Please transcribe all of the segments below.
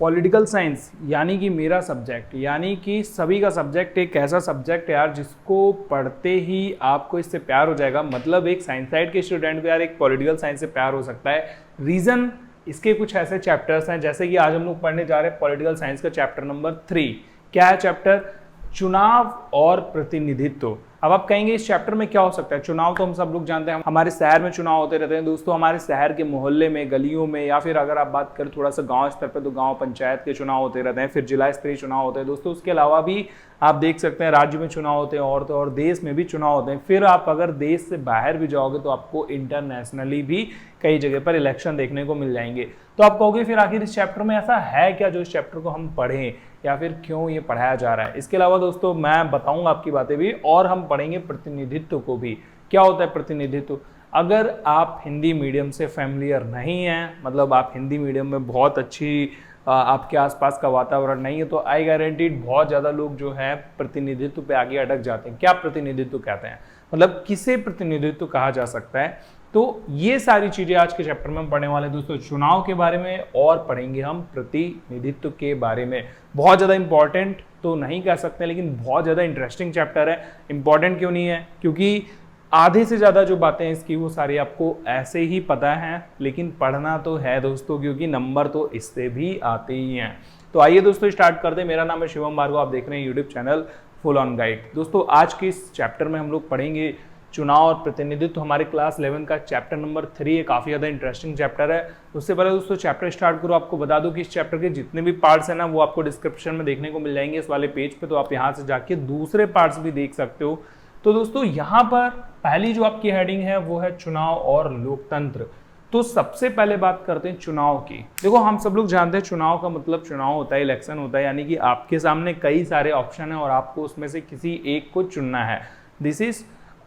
Political science यानी कि मेरा सब्जेक्ट, यानी कि सभी का सब्जेक्ट, एक ऐसा सब्जेक्ट है यार जिसको पढ़ते ही आपको इससे प्यार हो जाएगा। मतलब एक साइंस साइड के स्टूडेंट को यार एक पॉलिटिकल साइंस से प्यार हो सकता है। रीज़न इसके कुछ ऐसे चैप्टर्स हैं, जैसे कि आज हम लोग पढ़ने जा रहे हैं पॉलिटिकल साइंस का चैप्टर नंबर 3। क्या है चैप्टर? चुनाव और प्रतिनिधित्व। अब आप कहेंगे इस चैप्टर में क्या हो सकता है? चुनाव तो हम सब लोग जानते हैं, हमारे शहर में चुनाव होते रहते हैं दोस्तों, हमारे शहर के मोहल्ले में, गलियों में, या फिर अगर आप बात करें थोड़ा सा गांव स्तर पे तो गांव पंचायत के चुनाव होते रहते हैं, फिर जिला स्तरीय चुनाव होते हैं दोस्तों। उसके अलावा भी आप देख सकते हैं राज्य में चुनाव होते हैं और देश में भी चुनाव होते हैं। फिर आप अगर देश से बाहर भी जाओगे तो आपको इंटरनेशनली भी कई जगह पर इलेक्शन देखने को मिल जाएंगे। तो आप कहोगे फिर आखिर इस चैप्टर में ऐसा है क्या जो इस चैप्टर को हम पढ़ें, या फिर क्यों ये पढ़ाया जा रहा है? इसके अलावा दोस्तों मैं बताऊंगा आपकी बातें भी, और हम पढ़ेंगे प्रतिनिधित्व को भी। क्या होता है प्रतिनिधित्व? अगर आप हिंदी मीडियम से फैमिलियर नहीं हैं, मतलब आप हिंदी मीडियम में बहुत अच्छी आपके आसपास का वातावरण नहीं है, तो आई गारंटीड बहुत ज़्यादा लोग जो है प्रतिनिधित्व पे आगे अटक जाते हैं। क्या प्रतिनिधित्व कहते हैं, मतलब किसे प्रतिनिधित्व कहा जा सकता है? तो ये सारी चीज़ें आज के चैप्टर में हम पढ़ने वाले हैं दोस्तों। चुनाव के बारे में और पढ़ेंगे हम प्रतिनिधित्व के बारे में। बहुत ज़्यादा इंपॉर्टेंट तो नहीं कह सकते, लेकिन बहुत ज़्यादा इंटरेस्टिंग चैप्टर है। इंपॉर्टेंट क्यों नहीं है? क्योंकि आधे से ज़्यादा जो बातें हैं इसकी वो सारी आपको ऐसे ही पता हैं, लेकिन पढ़ना तो है दोस्तों, क्योंकि नंबर तो इससे भी आते ही हैं। तो आइए दोस्तों स्टार्ट करते हैं। मेरा नाम है शिवम भार्गव, आप देख रहे हैं YouTube channel full on guide. दोस्तों आज के इस चैप्टर में हम लोग पढ़ेंगे चुनाव और प्रतिनिधित्व। हमारे क्लास 11 का चैप्टर नंबर 3 है, काफ़ी ज़्यादा इंटरेस्टिंग चैप्टर है। उससे पहले दोस्तों चैप्टर स्टार्ट करो, आपको बता दूं कि इस चैप्टर के जितने भी पार्ट्स हैं ना वो आपको डिस्क्रिप्शन में देखने को मिल जाएंगे इस वाले पेज पे, तो आप यहाँ से जाके दूसरे पार्ट्स भी देख सकते हो। तो दोस्तों यहाँ पर पहली जो आपकी हेडिंग है वो है चुनाव और लोकतंत्र। तो सबसे पहले बात करते हैं चुनाव की। देखो हम सब लोग जानते हैं चुनाव का मतलब चुनाव होता है, इलेक्शन होता है, यानी कि आपके सामने कई सारे ऑप्शन है और आपको उसमें से किसी एक को चुनना है। दिस इज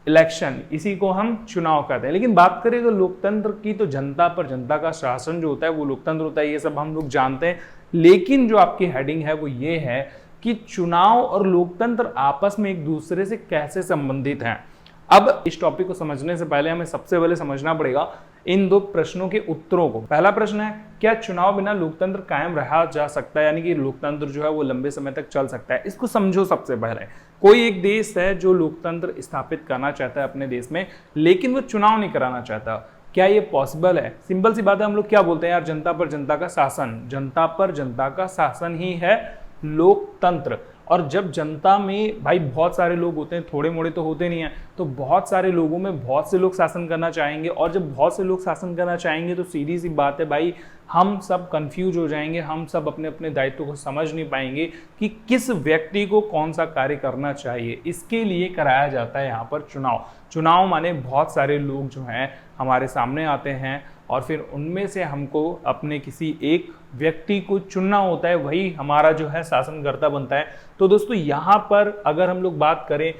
इलेक्शन, इसी को हम चुनाव कहते हैं। लेकिन बात करें तो लोकतंत्र की, तो जनता पर जनता का शासन जो होता है वो लोकतंत्र होता है, ये सब हम लोग जानते हैं। लेकिन जो आपकी हेडिंग है वो ये है कि चुनाव और लोकतंत्र आपस में एक दूसरे से कैसे संबंधित हैं। अब इस टॉपिक को समझने से पहले हमें सबसे पहले समझना पड़ेगा इन दो प्रश्नों के उत्तरों को। पहला प्रश्न है, क्या चुनाव बिना लोकतंत्र कायम रहा जा सकता है, यानी कि लोकतंत्र जो है वो लंबे समय तक चल सकता है? इसको समझो। सबसे पहले कोई एक देश है जो लोकतंत्र स्थापित करना चाहता है अपने देश में, लेकिन वो चुनाव नहीं कराना चाहता। क्या ये पॉसिबल है? सिंपल सी बात है, हम लोग क्या बोलते हैं यार, जनता पर जनता का शासन। जनता पर जनता का शासन ही है लोकतंत्र। और जब जनता में भाई बहुत सारे लोग होते हैं, थोड़े मोड़े तो होते नहीं हैं, तो बहुत सारे लोगों में बहुत से लोग शासन करना चाहेंगे, और जब बहुत से लोग शासन करना चाहेंगे तो सीधी सी बात है भाई, हम सब कंफ्यूज हो जाएंगे, हम सब अपने अपने दायित्व को समझ नहीं पाएंगे कि किस व्यक्ति को कौन सा कार्य करना चाहिए। इसके लिए कराया जाता है यहाँ पर चुनाव। चुनाव माने बहुत सारे लोग जो हैं हमारे सामने आते हैं और फिर उनमें से हमको अपने किसी एक व्यक्ति को चुनना होता है, वही हमारा जो है शासनकर्ता बनता है। तो दोस्तों यहाँ पर अगर हम लोग बात करें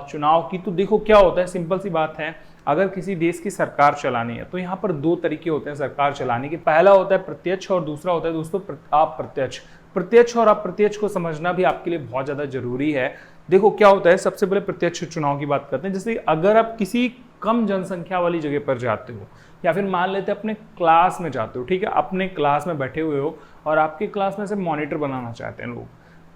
चुनाव की, तो देखो क्या होता है, सिंपल सी बात है, अगर किसी देश की सरकार चलानी है तो यहाँ पर दो तरीके होते हैं सरकार चलाने के। पहला होता है प्रत्यक्ष और दूसरा होता है दोस्तों अप्रत्यक्ष। प्रत्यक्ष और अप्रत्यक्ष को समझना भी आपके लिए बहुत ज़्यादा जरूरी है। देखो क्या होता है, सबसे पहले प्रत्यक्ष चुनाव की बात करते हैं। जैसे अगर आप किसी कम जनसंख्या वाली जगह पर जाते हो, या फिर मान लेते हैं अपने क्लास में जाते हो, ठीक है, अपने क्लास में बैठे हुए हो और आपके क्लास में से मॉनिटर बनाना चाहते हैं लोग,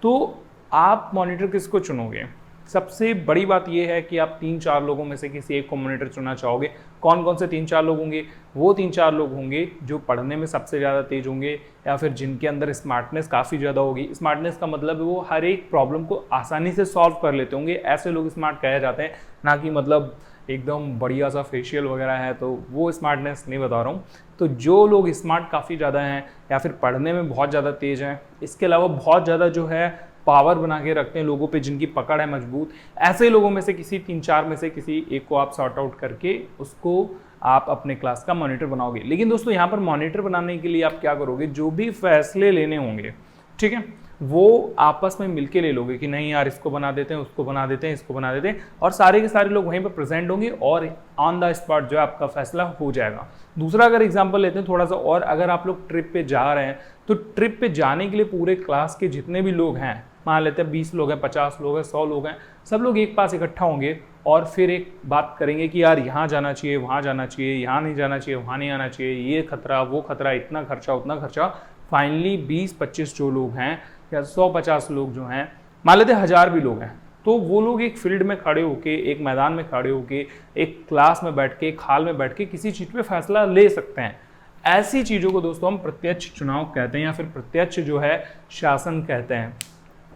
तो आप मॉनिटर किसको चुनोगे? सबसे बड़ी बात यह है कि आप 3-4 लोगों में से किसी एक को मॉनिटर चुनना चाहोगे। कौन कौन से 3-4 लोग होंगे? वो 3-4 लोग होंगे जो पढ़ने में सबसे ज़्यादा तेज होंगे, या फिर जिनके अंदर स्मार्टनेस काफ़ी ज़्यादा होगी। स्मार्टनेस का मतलब वो हर एक प्रॉब्लम को आसानी से सॉल्व कर लेते होंगे, ऐसे लोग स्मार्ट कहे जाते हैं। ना कि मतलब एकदम बढ़िया सा फेशियल वगैरह है, तो वो स्मार्टनेस नहीं बता रहा हूँ। तो जो लोग स्मार्ट काफ़ी ज़्यादा हैं या फिर पढ़ने में बहुत ज़्यादा तेज हैं, इसके अलावा बहुत ज़्यादा जो है पावर बना के रखते हैं लोगों पे, जिनकी पकड़ है मजबूत, ऐसे लोगों में से किसी 3-4 में से किसी एक को आप सॉर्ट आउट करके उसको आप अपने क्लास का मॉनिटर बनाओगे। लेकिन दोस्तों यहाँ पर मॉनिटर बनाने के लिए आप क्या करोगे, जो भी फैसले लेने होंगे, ठीक है, वो आपस में मिलके ले लोगे कि नहीं यार इसको बना देते हैं, उसको बना देते हैं, इसको बना देते हैं, और सारे के सारे लोग वहीं पर प्रेजेंट होंगे और ऑन द स्पॉट जो है आपका फैसला हो जाएगा। दूसरा अगर एग्जांपल लेते हैं थोड़ा सा, और अगर आप लोग ट्रिप पे जा रहे हैं तो ट्रिप पे जाने के लिए पूरे क्लास के जितने भी लोग हैं, मान लेते हैं 20 लोग हैं, 50 लोग हैं, 100 लोग हैं, सब लोग एक पास इकट्ठा होंगे और फिर एक बात करेंगे कि यार यहाँ जाना चाहिए, वहाँ जाना चाहिए, यहाँ नहीं जाना चाहिए, वहाँ नहीं आना चाहिए, ये खतरा, वो खतरा, इतना खर्चा, उतना खर्चा। फाइनली 20-25 जो लोग हैं या 100-50 लोग जो हैं, मान लेते 1000 भी लोग हैं, तो वो लोग एक फील्ड में खड़े होके, एक मैदान में खड़े होके, एक क्लास में बैठ के, एक हाल में बैठ के किसी चीज़ पे फैसला ले सकते हैं। ऐसी चीज़ों को दोस्तों हम प्रत्यक्ष चुनाव कहते हैं या फिर प्रत्यक्ष जो है शासन कहते हैं।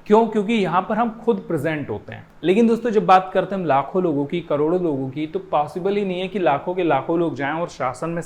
क्यों? क्योंकि यहाँ पर हम खुद प्रेजेंट होते हैं। लेकिन दोस्तों जब बात करते हैं हम लाखों लोगों की, करोड़ों लोगों की, तो पॉसिबल ही नहीं है कि लाखों के लाखों लोग जाएं और शासन में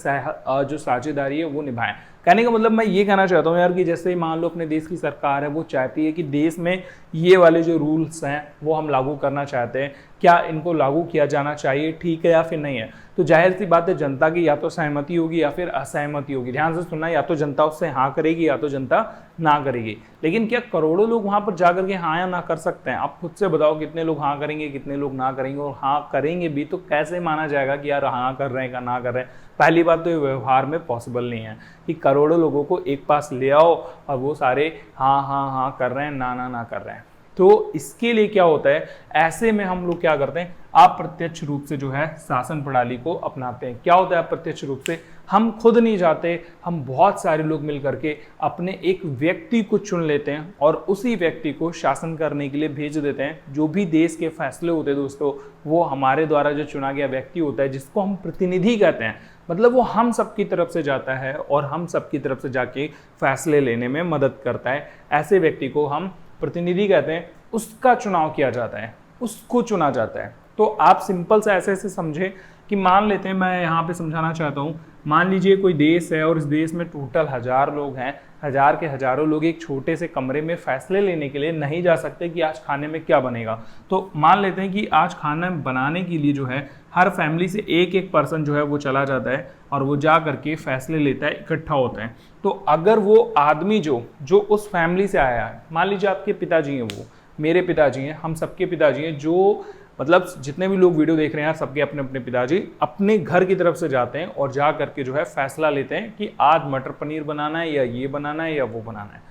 जो साझेदारी है वो निभाएं। कहने का मतलब मैं ये कहना चाहता हूँ यार कि जैसे मान लो अपने देश की सरकार है, वो चाहती है कि देश में ये वाले जो रूल्स हैं वो हम लागू करना चाहते हैं, क्या इनको लागू किया जाना चाहिए, ठीक है या फिर नहीं है। तो जाहिर सी बात है जनता की या तो सहमति होगी या फिर असहमति होगी। ध्यान से सुनना, या तो जनता उससे हाँ करेगी या तो जनता ना करेगी। लेकिन क्या करोड़ों लोग वहां पर जाकर के हाँ या ना कर सकते हैं? आप खुद से बताओ कितने लोग हाँ करेंगे, कितने लोग ना करेंगे, और हाँ करेंगे भी तो कैसे माना जाएगा कि यार हाँ कर रहे हैं या ना कर रहे हैं? पहली बात तो ये व्यवहार में पॉसिबल नहीं है कि करोड़ों लोगों को एक पास ले आओ और वो सारे हाँ हाँ हाँ कर रहे हैं, ना ना ना कर रहे हैं। तो इसके लिए क्या होता है, ऐसे में हम लोग क्या करते हैं, अप्रत्यक्ष रूप से जो है शासन प्रणाली को अपनाते हैं। क्या होता है अप्रत्यक्ष रूप से? हम खुद नहीं जाते, हम बहुत सारे लोग मिल करके अपने एक व्यक्ति को चुन लेते हैं और उसी व्यक्ति को शासन करने के लिए भेज देते हैं। जो भी देश के फैसले होते हैं दोस्तों, वो हमारे द्वारा जो चुना गया व्यक्ति होता है, जिसको हम प्रतिनिधि कहते हैं। मतलब वो हम सबकी तरफ से जाता है और हम सबकी तरफ से जाके फैसले लेने में मदद करता है। ऐसे व्यक्ति को हम प्रतिनिधि कहते हैं। उसका चुनाव किया जाता है, उसको चुना जाता है। तो आप सिंपल से ऐसे समझे कि मान लेते हैं, मैं यहाँ पे समझाना चाहता हूँ, मान लीजिए कोई देश है और इस देश में टोटल 1000 लोग हैं। 1000 के हजारों लोग एक छोटे से कमरे में फैसले लेने के लिए नहीं जा सकते कि आज खाने में क्या बनेगा। तो मान लेते हैं कि आज खाना बनाने के लिए जो है हर फैमिली से एक एक पर्सन जो है वो चला जाता है और वो जा करके फैसले लेता है, इकट्ठा होता है। तो अगर वो आदमी जो उस फैमिली से आया है, मान लीजिए आपके पिताजी हैं, वो मेरे पिताजी हैं, हम सबके पिताजी हैं, जो मतलब जितने भी लोग वीडियो देख रहे हैं सबके अपने अपने पिताजी अपने घर की तरफ से जाते हैं और जा करके जो है फैसला लेते हैं कि आज मटर पनीर बनाना है या ये बनाना है या वो बनाना है।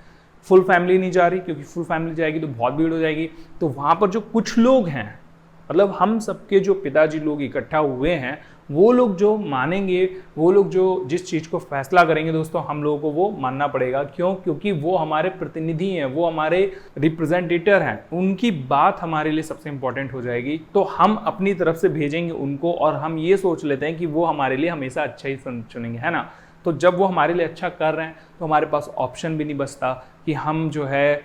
फुल फैमिली नहीं जा रही, क्योंकि फुल फैमिली जाएगी तो बहुत भीड़ हो जाएगी। तो वहाँ पर जो कुछ लोग हैं, मतलब हम सबके जो पिताजी लोग इकट्ठा हुए हैं, वो लोग जो मानेंगे, वो लोग जो जिस चीज़ को फैसला करेंगे दोस्तों, हम लोगों को वो मानना पड़ेगा। क्यों? क्योंकि वो हमारे प्रतिनिधि हैं, वो हमारे रिप्रेजेंटेटर हैं, उनकी बात हमारे लिए सबसे इंपॉर्टेंट हो जाएगी। तो हम अपनी तरफ से भेजेंगे उनको और हम ये सोच लेते हैं कि वो हमारे लिए हमेशा अच्छा ही चुनेंगे, है ना। तो जब वो हमारे लिए अच्छा कर रहे हैं तो हमारे पास ऑप्शन भी नहीं बचता कि हम जो है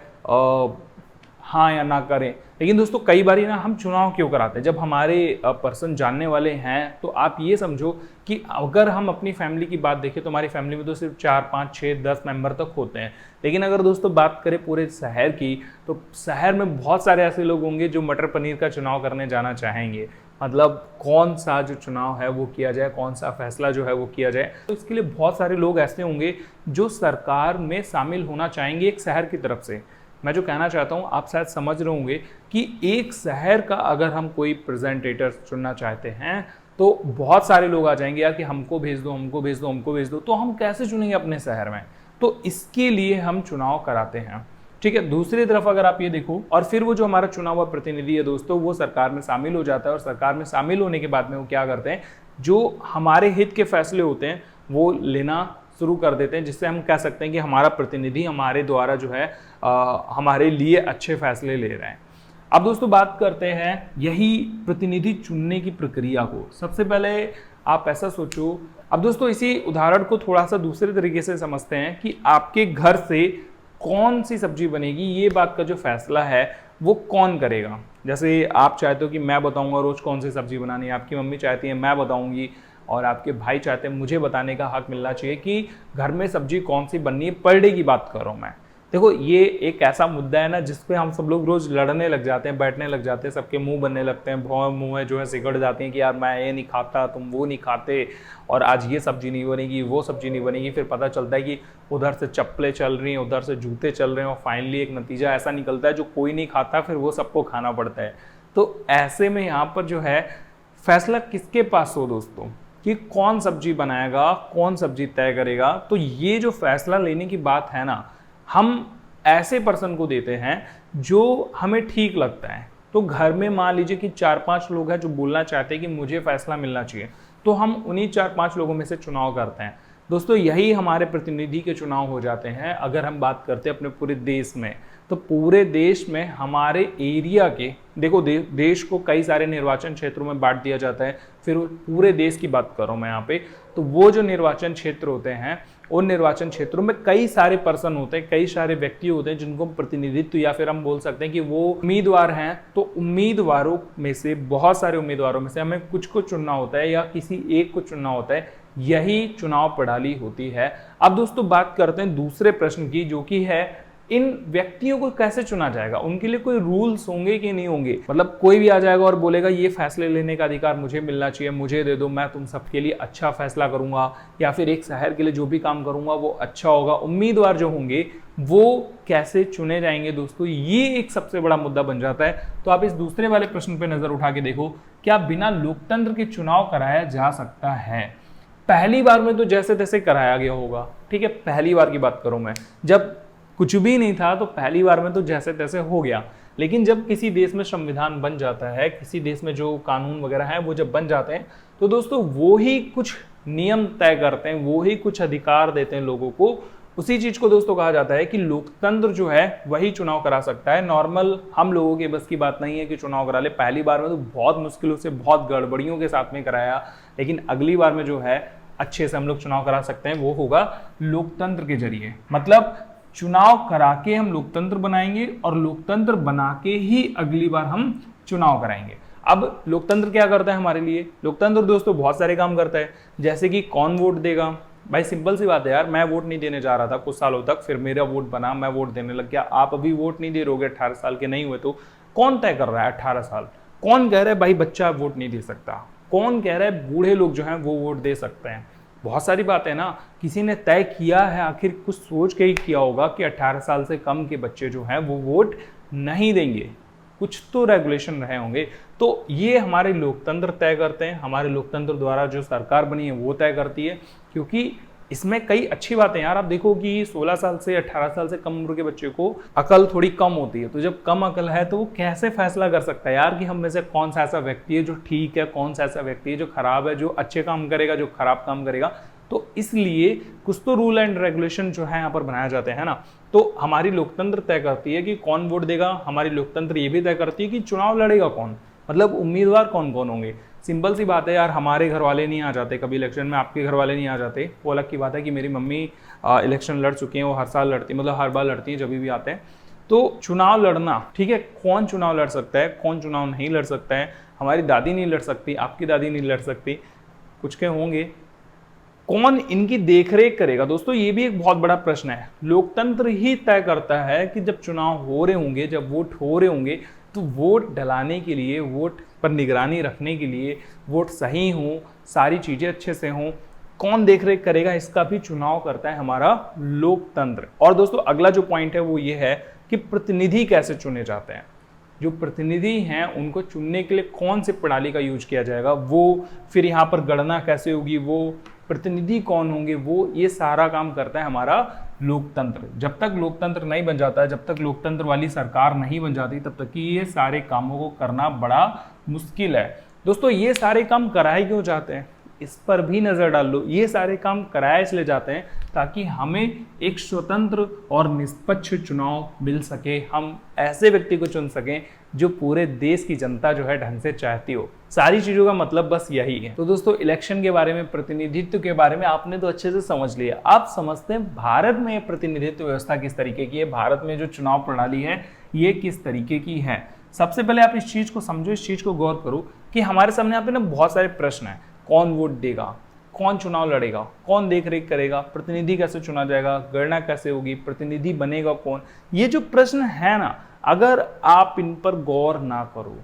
हाँ या ना करें। लेकिन दोस्तों कई बार ना हम चुनाव क्यों कराते हैं? जब हमारे पर्सन जानने वाले हैं, तो आप ये समझो कि अगर हम अपनी फैमिली की बात देखें तो हमारी फैमिली में तो सिर्फ 4, 5, 6, 10 मेंबर तक होते हैं। लेकिन अगर दोस्तों बात करें पूरे शहर की, तो शहर में बहुत सारे ऐसे लोग होंगे जो मटर पनीर का चुनाव करने जाना चाहेंगे। मतलब कौन सा जो चुनाव है वो किया जाए, कौन सा फैसला जो है वो किया जाए। तो इसके लिए बहुत सारे लोग ऐसे होंगे जो सरकार में शामिल होना चाहेंगे एक शहर की तरफ से। मैं जो कहना चाहता हूँ आप शायद समझ रहे होंगे कि एक शहर का अगर हम कोई प्रेजेंटेटर चुनना चाहते हैं तो बहुत सारे लोग आ जाएंगे यार कि हमको भेज दो, हमको भेज दो, हमको भेज दो। तो हम कैसे चुनेंगे अपने शहर में? तो इसके लिए हम चुनाव कराते हैं, ठीक है। दूसरी तरफ अगर आप ये देखो, और फिर वो जो हमारा चुना हुआ प्रतिनिधि है दोस्तों, वो सरकार में शामिल हो जाता है। और सरकार में शामिल होने के बाद में वो क्या करते हैं, जो हमारे हित के फैसले होते हैं वो लेना शुरू कर देते हैं, जिससे हम कह सकते हैं कि हमारा प्रतिनिधि हमारे द्वारा जो है हमारे लिए अच्छे फैसले ले रहे हैं। अब दोस्तों बात करते हैं यही प्रतिनिधि चुनने की प्रक्रिया को। सबसे पहले आप ऐसा सोचो, अब दोस्तों इसी उदाहरण को थोड़ा सा दूसरे तरीके से समझते हैं कि आपके घर से कौन सी सब्जी बनेगी, ये बात का जो फैसला है वो कौन करेगा। जैसे आप चाहते हो कि मैं बताऊंगा रोज कौन सी सब्जी बनानी है, आपकी मम्मी चाहती है मैं बताऊंगी, और आपके भाई चाहते हैं मुझे बताने का हक मिलना चाहिए कि घर में सब्जी कौन सी बननी है। पर डे की बात कर रहा हूँ मैं। देखो ये एक ऐसा मुद्दा है ना जिसपे हम सब लोग रोज लड़ने लग जाते हैं, बैठने लग जाते हैं, सबके मुंह बनने लगते हैं, मुंह में जो है सिगड़ जाती हैं कि यार मैं ये नहीं खाता, तुम वो नहीं खाते, और आज ये सब्जी नहीं बनेगी, वो सब्जी नहीं बनेगी। फिर पता चलता है कि उधर से चप्पलें चल रही हैं, उधर से जूते चल रहे हैं, और फाइनली एक नतीजा ऐसा निकलता है जो कोई नहीं खाता फिर वो सबको खाना पड़ता है। तो ऐसे में यहाँ पर जो है फैसला किसके पास हो दोस्तों कि कौन सब्जी बनाएगा, कौन सब्जी तय करेगा। तो ये जो फैसला लेने की बात है ना, हम ऐसे पर्सन को देते हैं जो हमें ठीक लगता है। तो घर में मान लीजिए कि 4-5 लोग हैं जो बोलना चाहते हैं कि मुझे फैसला मिलना चाहिए, तो हम उन्हीं 4-5 लोगों में से चुनाव करते हैं। दोस्तों यही हमारे प्रतिनिधि के चुनाव हो जाते हैं। अगर हम बात करते हैं अपने पूरे देश में, तो पूरे देश में हमारे एरिया के देखो देश को कई सारे निर्वाचन क्षेत्रों में बांट दिया जाता है। फिर पूरे देश की बात कर रहा हूँ मैं यहाँ पे, तो वो जो निर्वाचन क्षेत्र होते हैं उन निर्वाचन क्षेत्रों में कई सारे पर्सन होते हैं, कई सारे व्यक्ति होते हैं जिनको प्रतिनिधित्व या फिर हम बोल सकते हैं कि वो उम्मीदवार हैं। तो उम्मीदवारों में से, बहुत सारे उम्मीदवारों में से हमें कुछ को चुनना होता है या किसी एक को चुनना होता है, यही चुनाव प्रणाली होती है। अब दोस्तों बात करते हैं दूसरे प्रश्न की, जो कि है इन व्यक्तियों को कैसे चुना जाएगा, उनके लिए कोई रूल्स होंगे कि नहीं होंगे। मतलब कोई भी आ जाएगा और बोलेगा ये फैसले लेने का अधिकार मुझे मिलना चाहिए, मुझे दे दो, मैं तुम सबके लिए अच्छा फैसला करूंगा, या फिर एक शहर के लिए जो भी काम करूंगा वो अच्छा होगा। उम्मीदवार जो होंगे वो कैसे चुने जाएंगे दोस्तों, ये एक सबसे बड़ा मुद्दा बन जाता है। तो आप इस दूसरे वाले प्रश्न पर नजर उठा के देखो, क्या बिना लोकतंत्र के चुनाव कराया जा सकता है? पहली बार में तो जैसे तैसे कराया गया होगा, ठीक है, पहली बार की बात करूं मैं, जब कुछ भी नहीं था तो पहली बार में तो जैसे तैसे हो गया। लेकिन जब किसी देश में संविधान बन जाता है, किसी देश में जो कानून वगैरह है वो जब बन जाते हैं, तो दोस्तों वो ही कुछ नियम तय करते हैं, वो ही कुछ अधिकार देते हैं लोगों को। उसी चीज को दोस्तों कहा जाता है कि लोकतंत्र जो है वही चुनाव करा सकता है। नॉर्मल हम लोगों के बस की बात नहीं है कि चुनाव करा ले। पहली बार में तो बहुत मुश्किलों से, बहुत गड़बड़ियों के साथ में कराया, लेकिन अगली बार में जो है अच्छे से हम लोग चुनाव करा सकते हैं, वो होगा लोकतंत्र के जरिए। मतलब चुनाव करा के हम लोकतंत्र बनाएंगे और लोकतंत्र बना के ही अगली बार हम चुनाव कराएंगे। अब लोकतंत्र क्या करता है हमारे लिए? लोकतंत्र दोस्तों बहुत सारे काम करता है, जैसे कि कौन वोट देगा। भाई सिंपल सी बात है यार, मैं वोट नहीं देने जा रहा था कुछ सालों तक, फिर मेरा वोट बना, मैं वोट देने लग गया। आप अभी वोट नहीं दे रहोगे, 18 साल के नहीं हुए, तो कौन तय कर रहा है 18 साल? कौन कह रहा है भाई बच्चा वोट नहीं दे सकता? कौन कह रहा है बूढ़े लोग जो हैं वो वोट दे सकते हैं? बहुत सारी बातें ना, किसी ने तय किया है, आखिर कुछ सोच के ही किया होगा कि 18 साल से कम के बच्चे जो हैं वो वोट नहीं देंगे, कुछ तो रेगुलेशन रहे होंगे। तो ये हमारे लोकतंत्र तय करते हैं, हमारे लोकतंत्र द्वारा जो सरकार बनी है वो तय करती है, क्योंकि इसमें कई अच्छी बातें यार। आप देखो कि 16 साल से 18 साल से कम उम्र के बच्चे को अकल थोड़ी कम होती है, तो जब कम अकल है तो वो कैसे फैसला कर सकता है यार कि हम में से कौन सा ऐसा व्यक्ति है जो ठीक है, कौन सा ऐसा व्यक्ति है जो खराब है, जो अच्छे काम करेगा, जो खराब काम करेगा। तो इसलिए कुछ तो रूल एंड रेगुलेशन जो है यहाँ पर बनाए जाते हैं ना। तो हमारी लोकतंत्र तय करती है कि कौन वोट देगा, हमारी लोकतंत्र ये भी तय करती है कि चुनाव लड़ेगा कौन, मतलब उम्मीदवार कौन कौन होंगे। सिंपल सी बात है यार, हमारे घर वाले नहीं आ जाते कभी इलेक्शन में, आपके घर वाले नहीं आ जाते, वो अलग की बात है कि मेरी मम्मी इलेक्शन लड़ चुकी हैं, वो हर साल लड़ती, मतलब हर बार लड़ती हैं जब भी आते हैं। तो चुनाव लड़ना, ठीक है, कौन चुनाव लड़ सकता है, कौन चुनाव नहीं लड़ सकता है? हमारी दादी नहीं लड़ सकती, आपकी दादी नहीं लड़ सकती, कुछ के होंगे, कौन इनकी देखरेख करेगा? दोस्तों ये भी एक बहुत बड़ा प्रश्न है। लोकतंत्र ही तय करता है कि जब चुनाव हो रहे होंगे, जब वोट हो रहे होंगे, तो वोट डलाने के लिए, वोट पर निगरानी रखने के लिए, वोट सही हों, सारी चीज़ें अच्छे से हों, कौन देखरेख करेगा, इसका भी चुनाव करता है हमारा लोकतंत्र। और दोस्तों अगला जो पॉइंट है वो ये है कि प्रतिनिधि कैसे चुने जाते हैं। जो प्रतिनिधि हैं उनको चुनने के लिए कौन सी प्रणाली का यूज किया जाएगा, वो फिर यहाँ पर गणना कैसे होगी, वो प्रतिनिधि कौन होंगे, वो ये सारा काम करता है हमारा लोकतंत्र। जब तक लोकतंत्र नहीं बन जाता है, जब तक लोकतंत्र वाली सरकार नहीं बन जाती, तब तक कि ये सारे कामों को करना बड़ा मुश्किल है। दोस्तों ये सारे काम कराए क्यों जाते हैं, इस पर भी नजर डाल लो। ये सारे काम कराए इसलिए जाते हैं ताकि हमें एक स्वतंत्र और निष्पक्ष चुनाव मिल सके, हम ऐसे व्यक्ति को चुन सकें जो पूरे देश की जनता जो है ढंग से चाहती हो। सारी चीजों का मतलब बस यही है। तो दोस्तों इलेक्शन के बारे में, प्रतिनिधित्व के बारे में आपने तो अच्छे से समझ लिया। आप समझते हैं भारत में प्रतिनिधित्व व्यवस्था किस तरीके की है, भारत में जो चुनाव प्रणाली है ये किस तरीके की है। सबसे पहले आप इस चीज को समझो, इस चीज को गौर करो कि हमारे सामने यहाँ पे ना बहुत सारे प्रश्न हैं। कौन वोट देगा, कौन चुनाव लड़ेगा, कौन देखरेख करेगा, प्रतिनिधि कैसे चुना जाएगा, गणना कैसे होगी, प्रतिनिधि बनेगा कौन, ये जो प्रश्न है ना, अगर आप इन पर गौर ना करो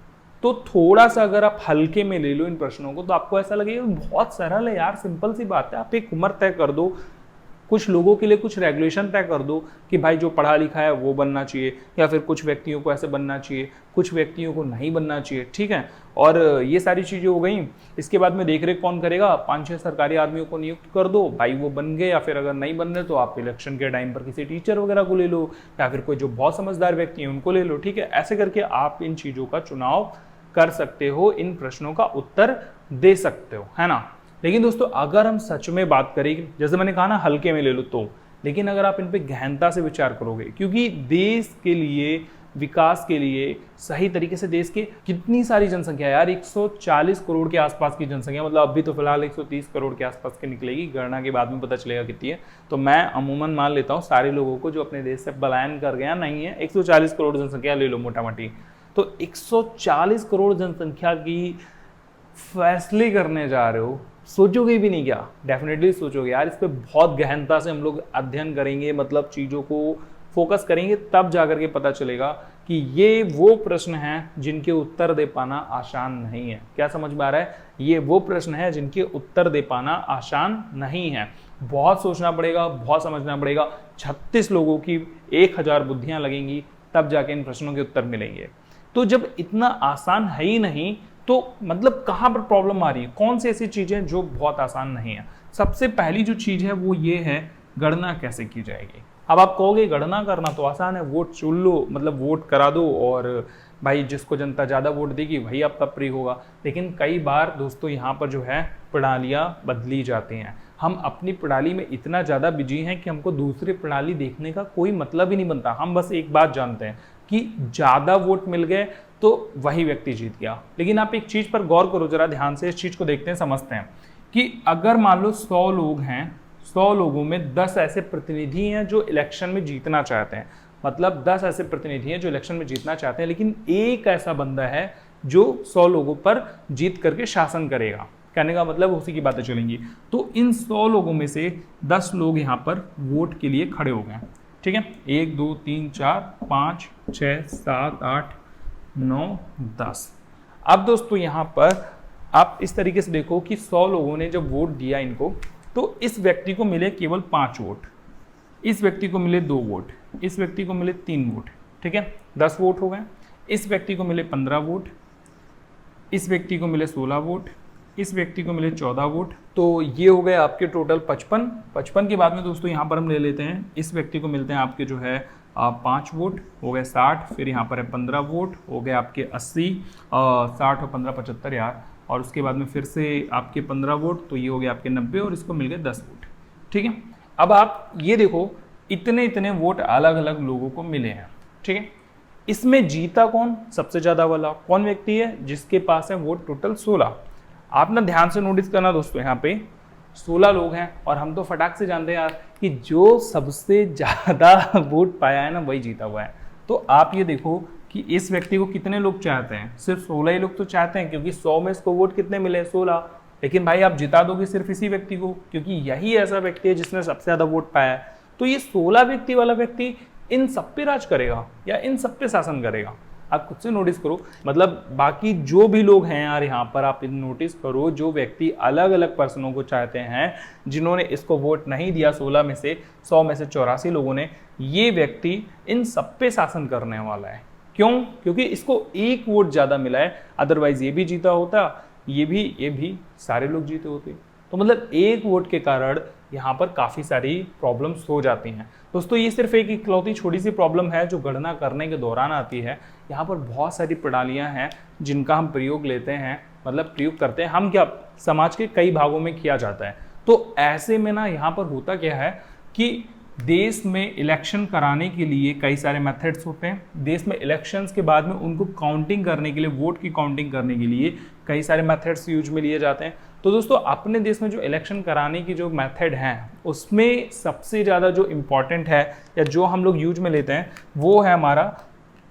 तो थोड़ा सा अगर आप हल्के में ले लो इन प्रश्नों को, तो आपको ऐसा लगेगा बहुत सरल है यार, सिंपल सी बात है। आप एक उम्र तय कर दो, कुछ लोगों के लिए कुछ रेगुलेशन तय कर दो कि भाई जो पढ़ा लिखा है वो बनना चाहिए, या फिर कुछ व्यक्तियों को ऐसे बनना चाहिए, कुछ व्यक्तियों को नहीं बनना चाहिए, ठीक है। और ये सारी चीज़ें हो गई। इसके बाद में देखरेख कौन करेगा, 5-6 सरकारी आदमियों को नियुक्त कर दो, भाई वो बन गए, या फिर अगर नहीं बन रहे तो आप इलेक्शन के टाइम पर किसी टीचर वगैरह को ले लो, या फिर कोई जो बहुत समझदार व्यक्ति हैं उनको ले लो, ठीक है। ऐसे करके आप इन चीज़ों का चुनाव कर सकते हो, इन प्रश्नों का उत्तर दे सकते हो, है ना। लेकिन दोस्तों अगर हम सच में बात करें, जैसे मैंने कहा ना हल्के में ले लो तो, लेकिन अगर आप इन पे गहनता से विचार करोगे, क्योंकि देश के लिए, विकास के लिए सही तरीके से, देश के कितनी सारी जनसंख्या है यार, 140 करोड़ के आसपास की जनसंख्या, मतलब अभी तो फिलहाल 130 करोड़ के आसपास की निकलेगी, गणना के बाद में पता चलेगा कितनी है। तो मैं अमूमन मान लेता हूँ सारे लोगों को जो अपने देश से पलायन कर गया नहीं है, 140 करोड़ जनसंख्या ले लो मोटा मोटी, तो 140 करोड़ जनसंख्या की फैसले करने जा रहे हो, सोचोगे भी नहीं क्या? डेफिनेटली सोचोगे यार। इस पे बहुत गहनता से हम लोग अध्ययन करेंगे, मतलब चीज़ों को फोकस करेंगे, तब जाकर के पता चलेगा कि ये वो प्रश्न हैं जिनके उत्तर दे पाना आसान नहीं है। क्या समझ में आ रहा है? ये वो प्रश्न है जिनके उत्तर दे पाना आसान नहीं है। बहुत सोचना पड़ेगा, बहुत समझना पड़ेगा, 36 लोगों की 1000 बुद्धियां लगेंगी, तब जाके इन प्रश्नों के उत्तर मिलेंगे। तो जब इतना आसान है ही नहीं, तो मतलब कहाँ पर प्रॉब्लम आ रही है? कौन सी ऐसी चीज़ें जो बहुत आसान नहीं है? सबसे पहली जो चीज़ है वो ये है, गणना कैसे की जाएगी। अब आप कहोगे गणना करना तो आसान है, वोट चुन लो, मतलब वोट करा दो और भाई जिसको जनता ज़्यादा वोट देगी वही आपका प्रिय होगा। लेकिन कई बार दोस्तों यहाँ पर जो है प्रणालियाँ बदली जाती हैं। हम अपनी प्रणाली में इतना ज़्यादा बिजी हैं कि हमको दूसरी प्रणाली देखने का कोई मतलब ही नहीं बनता। हम बस एक बात जानते हैं कि ज़्यादा वोट मिल गए तो वही व्यक्ति जीत गया। लेकिन आप एक चीज़ पर गौर करो जरा ध्यान से, इस चीज़ को देखते हैं, समझते हैं कि अगर मान लो 100 लोग हैं, 100 लोगों में 10 ऐसे प्रतिनिधि हैं जो इलेक्शन में जीतना चाहते हैं, मतलब 10 ऐसे प्रतिनिधि हैं जो इलेक्शन में जीतना चाहते हैं, लेकिन एक ऐसा बंदा है जो 100 लोगों पर जीत करके शासन करेगा। कहने का मतलब उसी की बातें चलेंगी। तो इन 100 लोगों में से 10 लोग यहाँ पर वोट के लिए खड़े हो गए, ठीक है। 1 2 3 4 5 6 7 8 9 10। अब दोस्तों यहाँ पर आप इस तरीके से देखो कि 100 लोगों ने जब वोट दिया इनको, तो इस व्यक्ति को मिले केवल 5 वोट, इस व्यक्ति को मिले 2 वोट, इस व्यक्ति को मिले 3 वोट, ठीक है, 10 वोट हो गए। इस व्यक्ति को मिले 15 वोट, इस व्यक्ति को मिले 16 वोट, इस व्यक्ति को मिले 14 वोट। तो ये हो गए आपके टोटल 55। 55 के बाद में दोस्तों यहाँ पर हम ले लेते हैं, इस व्यक्ति को मिलते हैं आपके जो है 5 वोट, हो गए 60, फिर यहाँ पर है 15 वोट, हो गए आपके 80, 60 और 15 75 यार, और उसके बाद में फिर से आपके 15 वोट, तो ये हो गए आपके 90 और इसको मिल गए 10 वोट, ठीक है। अब आप ये देखो इतने वोट अलग अलग लोगों को मिले हैं, ठीक है। इसमें जीता कौन? सबसे ज़्यादा वाला कौन व्यक्ति है? जिसके पास है वोट टोटल 16। आप ना ध्यान से नोटिस करना दोस्तों, यहाँ पे 16 लोग हैं और हम तो फटाक से जानते हैं यार कि जो सबसे ज़्यादा वोट पाया है ना वही जीता हुआ है। तो आप ये देखो कि इस व्यक्ति को कितने लोग चाहते हैं? सिर्फ 16 ही लोग तो चाहते हैं, क्योंकि 100 में इसको वोट कितने मिले? 16। लेकिन भाई आप जिता दोगे सिर्फ इसी व्यक्ति को, क्योंकि यही ऐसा व्यक्ति है जिसने सबसे ज़्यादा वोट पाया है। तो ये 16 व्यक्ति वाला व्यक्ति इन सब पे राज करेगा या इन सब पे शासन करेगा? आप खुद से नोटिस करो, मतलब बाकी जो भी लोग हैं यार यहाँ पर आप नोटिस करो, जो व्यक्ति अलग अलग पर्सनों को चाहते हैं, जिन्होंने इसको वोट नहीं दिया 16 में से, 100 में से 84 लोगों ने, ये व्यक्ति इन सब पे शासन करने वाला है। क्यों? क्योंकि इसको एक वोट ज़्यादा मिला है, अदरवाइज ये भी जीता होता, ये भी सारे लोग जीते होते। तो मतलब एक वोट के कारण यहाँ पर काफ़ी सारी प्रॉब्लम्स हो जाती हैं। दोस्तों ये सिर्फ एक इकलौती छोटी सी प्रॉब्लम है जो गणना करने के दौरान आती है। यहाँ पर बहुत सारी प्रणालियाँ हैं जिनका हम प्रयोग लेते हैं, मतलब प्रयोग करते हैं हम, क्या समाज के कई भागों में किया जाता है। तो ऐसे में ना यहाँ पर होता क्या है कि देश में इलेक्शन कराने के लिए कई सारे मेथड्स होते हैं। देश में इलेक्शंस के बाद में उनको काउंटिंग करने के लिए, वोट की काउंटिंग करने के लिए कई सारे मेथड्स यूज में लिए जाते हैं। तो दोस्तों अपने देश में जो इलेक्शन कराने की जो मेथड हैं, उसमें सबसे ज़्यादा जो इम्पॉर्टेंट है या जो हम लोग यूज में लेते हैं वो है हमारा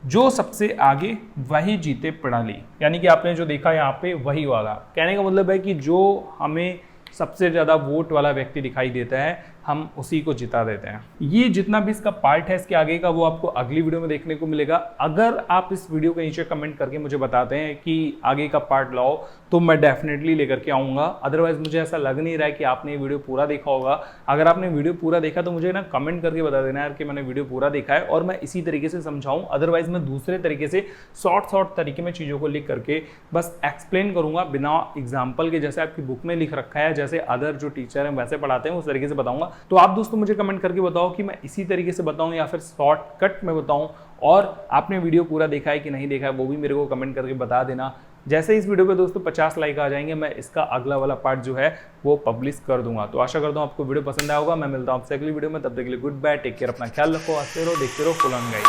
जो सबसे आगे वही जीते प्रणाली। यानी कि आपने जो देखा यहाँ पे वही वाला, कहने का मतलब है कि जो हमें सबसे ज़्यादा वोट वाला व्यक्ति दिखाई देता है हम उसी को जिता देते हैं। ये जितना भी इसका पार्ट है इसके आगे का वो आपको अगली वीडियो में देखने को मिलेगा। अगर आप इस वीडियो के नीचे कमेंट करके मुझे बताते हैं कि आगे का पार्ट लाओ तो मैं डेफिनेटली लेकर के आऊँगा। अदरवाइज मुझे ऐसा लग नहीं रहा है कि आपने ये वीडियो पूरा देखा होगा। अगर आपने वीडियो पूरा देखा तो मुझे ना कमेंट करके बता देना यार कि मैंने वीडियो पूरा देखा है और मैं इसी तरीके से समझाऊँ। अदरवाइज मैं दूसरे तरीके से शॉर्ट तरीके में चीज़ों को लिख करके बस एक्सप्लेन करूँगा बिना एग्जाम्पल के, जैसे आपकी बुक में लिख रखा है, जैसे अदर जो टीचर हैं वैसे पढ़ाते हैं उस तरीके से बताऊँगा। तो आप दोस्तों मुझे कमेंट करके बताओ कि मैं इसी तरीके से बताऊं या फिर शॉर्टकट में बताऊं, और आपने वीडियो पूरा देखा है कि नहीं देखा है वो भी मेरे को कमेंट करके बता देना। जैसे इस वीडियो पे दोस्तों 50 लाइक आ जाएंगे, मैं इसका अगला वाला पार्ट जो है वो पब्लिश कर दूंगा। तो आशा करता हूँ आपको वीडियो पसंद आया होगा। मैं मिलता हूँ आपसे अगली वीडियो में, तब तक के लिए गुड बाय, टेक केयर, अपना ख्याल रखो, हंसते रहो, देखते रहो फुल ऑन गाइड।